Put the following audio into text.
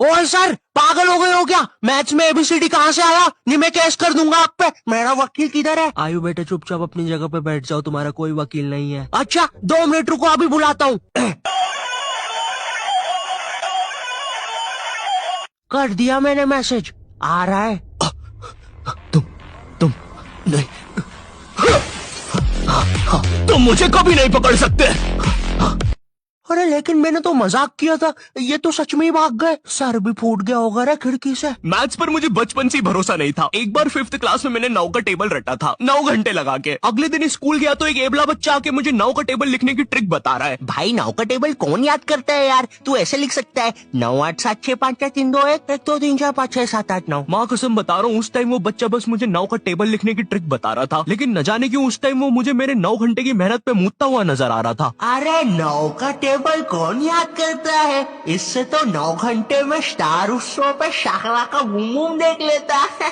ओए सर, पागल हो गए हो क्या? मैथ्स में एबीसीडी कहाँ से आया? नहीं, मैं केस कर दूंगा आप पे। मेरा वकील किधर है? आयु बेटे, चुपचाप अपनी जगह पे बैठ जाओ, तुम्हारा कोई वकील नहीं है। अच्छा, 2 मिनट रुको, अभी बुलाता हूँ। कर दिया मैंने मैसेज, आ रहा है। तुम नहीं, तुम मुझे कभी नहीं पकड़ सकते। अरे लेकिन मैंने तो मजाक किया था, ये तो सच में ही भाग गए। सर भी फूट गया होगा रे खिड़की से। मैथ्स पर मुझे बचपन से ही भरोसा नहीं था। एक बार 5th क्लास में मैंने 9 का टेबल रटा था, 9 घंटे लगा के। अगले दिन स्कूल गया तो एक एबला बच्चा आके मुझे 9 का टेबल लिखने की ट्रिक बता रहा है। भाई 9 का टेबल कौन याद करता है यार? तू ऐसे लिख सकता है, 9 8 7 6 5 4 3 2 1 1 2 3 4 5 6 7 8 9। माँ कसम बता रहा हूँ, उस टाइम वो बच्चा बस मुझे 9 का टेबल लिखने की ट्रिक बता रहा था, लेकिन न जाने क्यों उस टाइम वो मुझे मेरे 9 घंटे की मेहनत पे मूतता हुआ नजर आ रहा था। अरे 9 का टेबल कौन याद करता है? इससे तो 9 घंटे में स्टार उत्सव पे शाकला का बूम बूम देख लेता है।